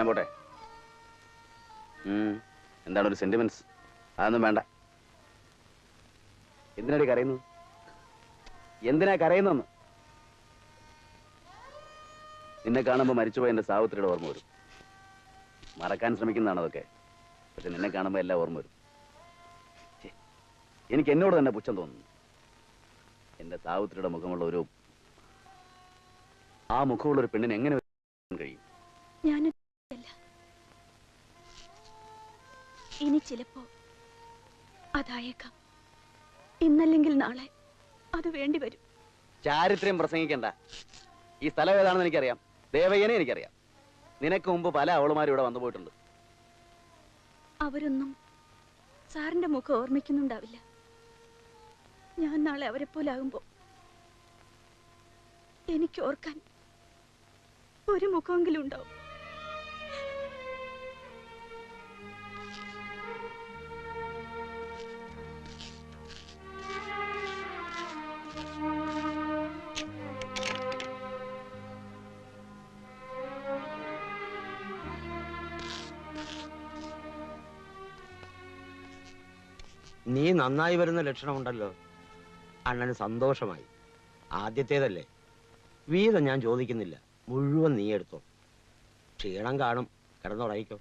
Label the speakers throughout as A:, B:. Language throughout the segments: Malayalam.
A: ഞാൻ പോട്ടെ. എന്താണ് ഒരു സെന്റിമെന്റ്സ്? അതൊന്നും വേണ്ട. എന്തിനാടി കരയുന്നു? എന്തിനാ കരയുന്നെന്ന്? നിന്നെ കാണുമ്പോൾ മരിച്ചുപോയ എന്റെ സാവിത്രിയുടെ ഓർമ്മ വരും. മറക്കാൻ ശ്രമിക്കുന്നതാണ് അതൊക്കെ. പക്ഷെ നിന്നെ കാണുമ്പോൾ എല്ലാം ഓർമ്മ വരും. എനിക്ക് എന്നോട് തന്നെ പുച്ഛം തോന്നുന്നു. എന്റെ സാവിത്രിയുടെ മുഖമുള്ള ആ മുഖമുള്ള ഒരു പെണ്ണിന് എങ്ങനെ കഴിയും?
B: ഇനി ചിലപ്പോ അതായേക്കാം. ഇന്നല്ലെങ്കിൽ നാളെ അത് വേണ്ടി വരും.
A: ചാരിത്രം പ്രസംഗിക്കണ്ട. ഈ സ്ഥലം ഏതാണെന്ന് എനിക്കറിയാം. ദേവയ്യനെ എനിക്കറിയാം. നിനക്ക് മുമ്പ് പല അവളുമാരും ഇവിടെ വന്നു പോയിട്ടുണ്ട്.
B: അവരൊന്നും സാറിന്റെ മുഖം ഓർമ്മിക്കുന്നുണ്ടാവില്ല. ഞാൻ നാളെ അവരെ പോലാകുമ്പോ എനിക്ക് ഓർക്കാൻ ഒരു മുഖമെങ്കിലും ഉണ്ടാവും.
C: നീ നന്നായി വരുന്ന ലക്ഷണമുണ്ടല്ലോ. അണ്ണന് സന്തോഷമായി. ആദ്യത്തേതല്ലേ. വീതം ഞാൻ ചോദിക്കുന്നില്ല, മുഴുവൻ നീ എടുത്തോ. ക്ഷീണം കാണും, കിടന്നുറയിക്കോ.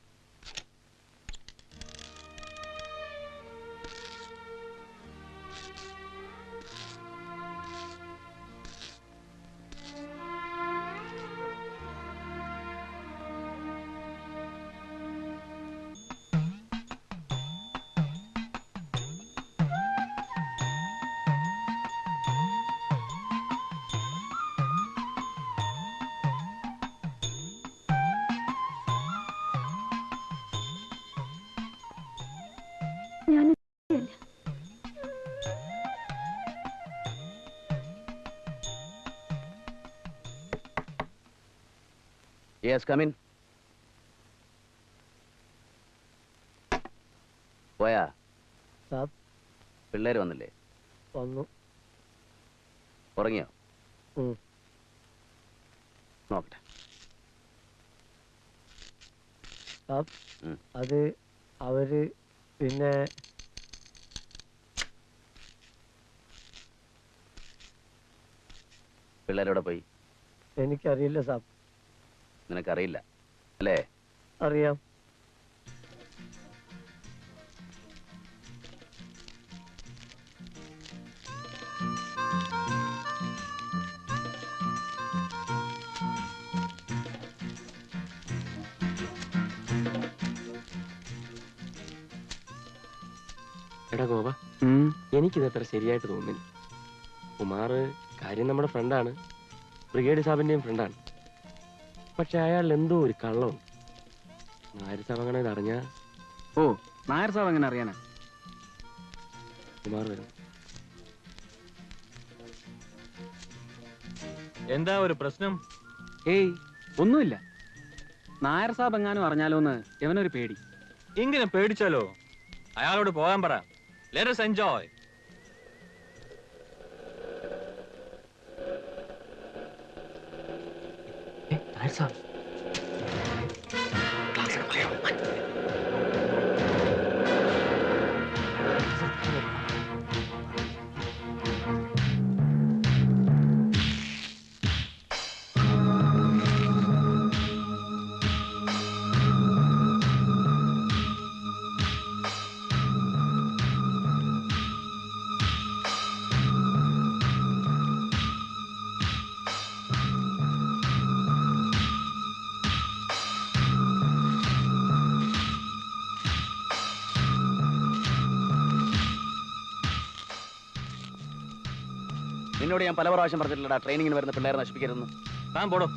A: Yes, come in. പോയാ? പിള്ളേര് വന്നില്ലേ?
D: വന്നു.
A: ഉറങ്ങിയോ? നോക്കട്ടെ.
D: അത് അവര് പിന്നെ
A: പിള്ളേരോടെ പോയി?
D: എനിക്കറിയില്ല സാബ്.
A: നിനക്കറിയില്ല അല്ലേ?
D: അറിയാം.
E: എടാ ഗോപ, എനിക്കിതത്ര ശരിയായിട്ട് തോന്നുന്നില്ല. കുമാർ കാര്യം നമ്മുടെ ഫ്രണ്ടാണ്, ബ്രിഗേഡ് സാബിന്റെയും ഫ്രണ്ടാണ്. പക്ഷെ അയാൾ എന്തോ ഒരു കള്ളമുണ്ട്. നായർ സാബ് അങ്ങനെ ഇതറിഞ്ഞ...
F: ഓ, നായർ സാബ് എങ്ങനെ അറിയാനാ?
E: കുമാർ വരുന്നു.
F: എന്താ ഒരു പ്രശ്നം? ഏയ്, ഒന്നുമില്ല. നായർ സാബ് എങ്ങാനും അറിഞ്ഞാലോന്ന് ഇവനൊരു പേടി.
G: ഇങ്ങനെ പേടിച്ചാലോ? അയാളോട് പോകാൻ പറ. Let us enjoy.
E: നായർ സാബ്
A: നിന്നോട് ഞാൻ പല പ്രാവശ്യം പറഞ്ഞിട്ടില്ലടാ ട്രെയിനിങ്ങിന് വരുന്ന പിള്ളേരെ നശിപ്പിക്കരുതെന്ന്.
G: താൻ പോടോ.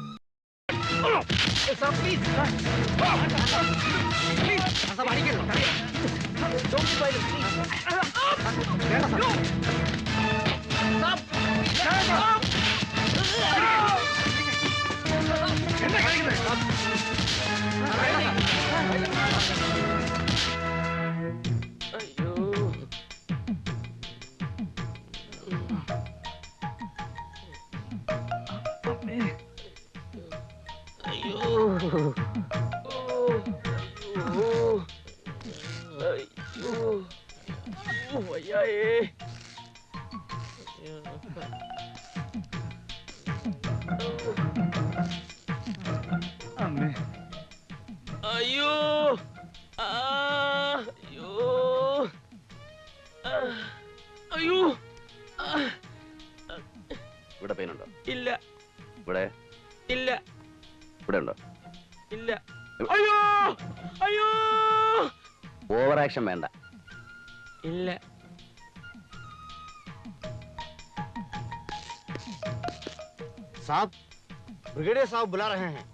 E: അയ്യോ ആ, അയ്യോ ആ, അയ്യോ ആ,
A: ഇവിടെ പെയിൻ ഉണ്ടോ?
E: ഇല്ല
A: ഇവിടെ
E: ഇല്ല
A: ഇവിടെ ഉണ്ടോ?
E: ഇല്ല അയ്യോ അയ്യോ
A: ഓവർ ആക്ഷൻ വേണ്ട.
E: ഇല്ല
C: साहब, ब्रिगेडियर साहब बुला रहे हैं।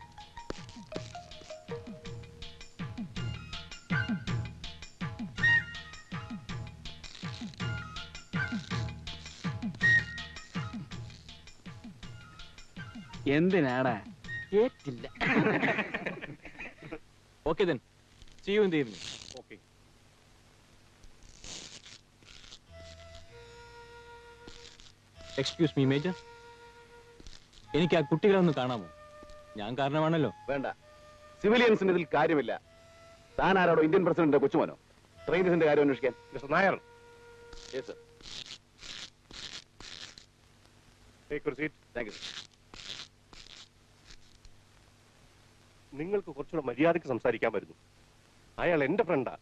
F: എന്തിനാടാ?
E: ഏറ്റില്ല.
G: Okay then. See you in the evening. Okay. Excuse me, Major. എനിക്ക് ആ കുട്ടികളെ ഒന്ന് കാണാമോ? ഞാൻ കാരണമാണല്ലോ.
A: വേണ്ട. സിവിലിയൻസിന് ഇതിൽ കാര്യമില്ല. താൻ ആരോടോ? ഇന്ത്യൻ പ്രസിഡന്റിന്റെ കൊച്ചുമോനോ? ട്രെയിനിന്റെ കാര്യം അന്വേഷിക്കാൻ.
H: Mister Nair,
A: Yes, sir.
H: take your seat.
A: Thank you, sir.
H: നിങ്ങൾക്ക് കുറച്ചുകൂടെ മര്യാദയ്ക്ക് സംസാരിക്കാൻ വരുന്നു. അയാൾ എന്റെ ഫ്രണ്ടാ.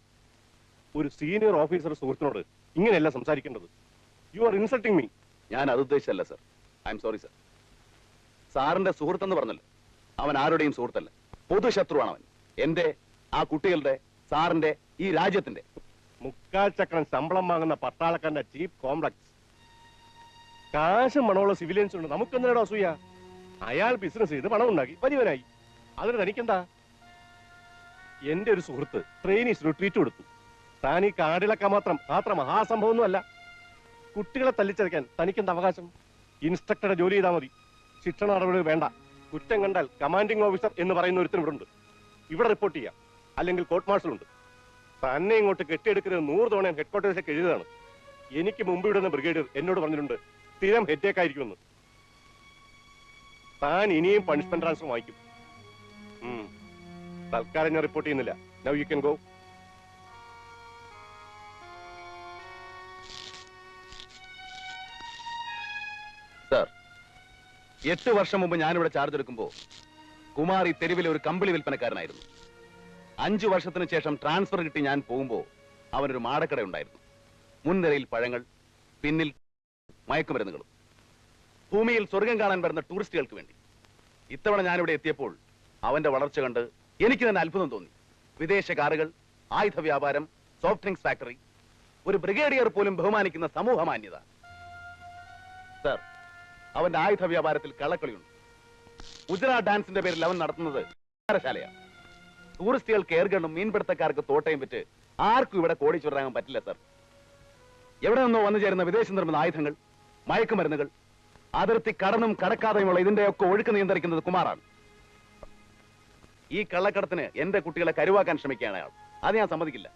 H: ഒരു സീനിയർ ഓഫീസർ സുഹൃത്തിനോട് ഇങ്ങനെയല്ല സംസാരിക്കേണ്ടത്. You are insulting me.
A: ഞാൻ അത് ഉദ്ദേശിച്ചല്ല sir. I am sorry sir. സാറിന്റെ സുഹൃത്തെന്ന് പറഞ്ഞല്ലോ, അവൻ ആരുടെയും സുഹൃത്തല്ല. പൊതുശത്രുവാണ് അവൻ. എന്റെ, ആ കുട്ടികളുടെ, സാറിന്റെ, ഈ രാജ്യത്തിന്റെ.
H: മുക്കാൽ ചക്രം ശമ്പളം വാങ്ങുന്ന പട്ടാളക്കാരന്റെ ചീഫ് കോംപ്ലക്സ്. കാശും മണമുള്ള സിവിലിയൻസ് ഉണ്ട്. നമുക്കെന്തിനാണ് അസൂയ? അയാൾ ബിസിനസ് ചെയ്ത് പണം ഉണ്ടാക്കി വലിയവനായി. അതിന് തനിക്കെന്താ? എന്റെ ഒരു സുഹൃത്ത് ട്രെയിനീസിന് ട്രീറ്റ് കൊടുത്തു. താൻ ഈ കാടിളക്കാൻ മാത്രം മഹാസംഭവമൊന്നുമല്ല. കുട്ടികളെ തല്ലിച്ചതയ്ക്കാൻ തനിക്കെന്ത് അവകാശം? ഇൻസ്ട്രക്ടറുടെ ജോലി ചെയ്താൽ മതി. ശിക്ഷണ നടപടി വേണ്ട. കുറ്റം കണ്ടാൽ കമാൻഡിംഗ് ഓഫീസർ എന്ന് പറയുന്ന ഒരുത്തരും ഇവിടെ ഉണ്ട്. ഇവിടെ റിപ്പോർട്ട് ചെയ്യാം, അല്ലെങ്കിൽ കോർട്ട് മാർഷൽ ഉണ്ട്. തന്നെ ഇങ്ങോട്ട് കെട്ടിയെടുക്കുന്നത് 100 തവണ ഞാൻ ഹെഡ്ക്വാർട്ടേഴ്സിലേക്ക് എഴുതിയതാണ്. എനിക്ക് മുമ്പ് ഇവിടുന്ന ബ്രിഗേഡിയർ എന്നോട് പറഞ്ഞിട്ടുണ്ട് സ്ഥിരം ഹെഡേക്ക് ആയിരിക്കുമെന്ന്. താൻ ഇനിയും പണിഷ്മെന്റ് ട്രാൻസ്ഫർ വാങ്ങിക്കും. തൽക്കാലം ഞാൻ റിപ്പോർട്ട് ചെയ്യുന്നില്ല. Now you can go.
A: Sir, 8 വർഷം മുമ്പ് ഞാനിവിടെ ചാർജ് എടുക്കുമ്പോ കുമാർ ഈ തെരുവിലെ ഒരു കമ്പിളി വിൽപ്പനക്കാരനായിരുന്നു. 5 വർഷത്തിന് ശേഷം ട്രാൻസ്ഫർ കിട്ടി ഞാൻ പോകുമ്പോ അവനൊരു മാടക്കട ഉണ്ടായിരുന്നു. മുൻനിരയിൽ പഴങ്ങൾ, പിന്നിൽ മയക്കുമരുന്നുകളും. ഭൂമിയിൽ സ്വർഗം കാണാൻ വരുന്ന ടൂറിസ്റ്റുകൾക്ക് വേണ്ടി. ഇത്തവണ ഞാനിവിടെ എത്തിയപ്പോൾ അവന്റെ വളർച്ച കണ്ട് എനിക്ക് തന്നെ അത്ഭുതം തോന്നി. വിദേശ കാറുകൾ, ആയുധ വ്യാപാരം, സോഫ്റ്റ് ഡ്രിങ്ക്സ് ഫാക്ടറി, ഒരു ബ്രിഗേഡിയർ പോലും ബഹുമാനിക്കുന്ന സമൂഹ മാന്യത. സർ, അവന്റെ ആയുധ വ്യാപാരത്തിൽ കള്ളക്കളിയുണ്ട്. ഗുജറാത്ത് ഡാൻസിന്റെ പേരിൽ അവൻ നടത്തുന്നത് ശാലയാണ്. ടൂറിസ്റ്റുകൾക്ക് എയർഗണ്ണും മീൻപിടുത്തക്കാർക്ക് തോട്ടയും വിറ്റ് ആർക്കും ഇവിടെ കോടീശ്വരനാകാൻ പറ്റില്ല സർ. എവിടെ നിന്നോ വന്നു ചേരുന്ന വിദേശ നിർമ്മിത ആയുധങ്ങൾ, മയക്കുമരുന്നുകൾ, അതിർത്തി കടന്നും കടക്കാതെയുമുള്ള ഇതിന്റെയൊക്കെ ഒഴുക്ക് നിയന്ത്രിക്കുന്നത് കുമാറാണ്. ഈ കള്ളക്കടത്തിന് എന്റെ കുട്ടികളെ കരുവാക്കാൻ ശ്രമിക്കുകയാണ് അയാൾ. അത് ഞാൻ സമ്മതിക്കില്ല.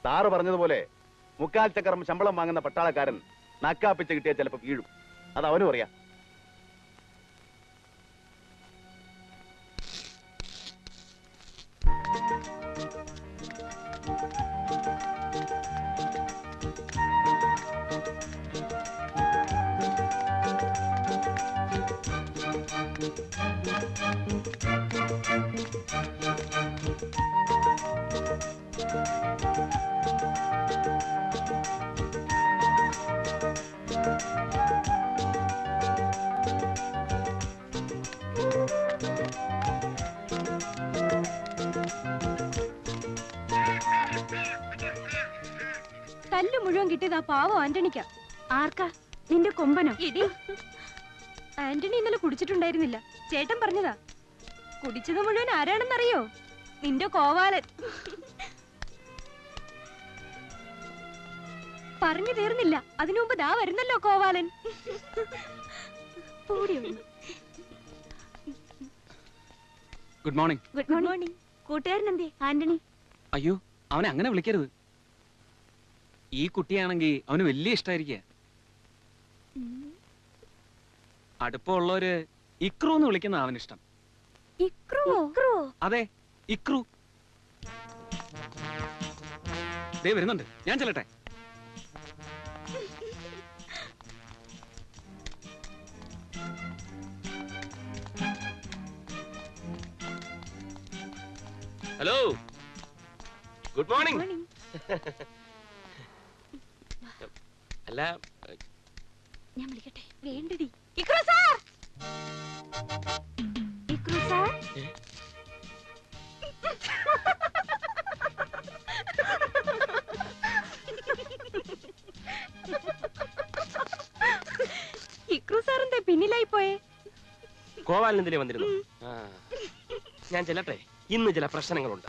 A: സാറ് പറഞ്ഞതുപോലെ മുക്കാൽ ചക്രം ശമ്പളം വാങ്ങുന്ന പട്ടാളക്കാരൻ നക്കാപ്പിച്ച് കിട്ടിയാൽ ചിലപ്പോൾ വീഴും. അത് അവനും അറിയാം.
B: തല്ല് മുഴുവൻ കിട്ടിയത് ആ പാവം ആന്റണിക്കാ. ആർക്കാ? നിന്റെ കൊമ്പനോ? ഇടി, ആന്റണി ഇന്നലെ കുടിച്ചിട്ടുണ്ടായിരുന്നില്ല. ചേട്ടൻ പറഞ്ഞതാ. കുടിച്ചത് മുഴുവൻ ആരാണെന്നറിയോ? നിന്റെ കോവാലൻ. പറഞ്ഞു തീർന്നില്ല, അതിനു മുമ്പ് ദാ വരുന്നല്ലോ Kovalan.
F: Good morning.
B: Good morning. കൂട്ടുകാരൻ എന്തേ? ആന്റണി.
F: അയ്യോ, അവനെ അങ്ങനെ വിളിക്കരുത്. ഈ കുട്ടിയാണെങ്കിൽ അവന് വലിയ ഇഷ്ടമായിരിക്കുക. അടുപ്പമുള്ളവര് ഇക്രു എന്ന് വിളിക്കുന്ന അവനിഷ്ടം. അതെ, ഇക്രു. ദേ വരുന്നുണ്ട്, ഞാൻ ചെല്ലട്ടെ.
E: Hello, good morning. അല്ല,
B: ഞാൻ വിളിക്കട്ടെ? വേണ്ടടി. Ikru sir, Ikru sir. Ikru sir എന്താ പിന്നിലായി പോയേ?
E: ഗോപാലനെന്തിനെ വന്നിരുന്നു? ഞാൻ ചെല്ലട്ടെ, ഇന്ന് ചില പ്രശ്നങ്ങളുണ്ട്.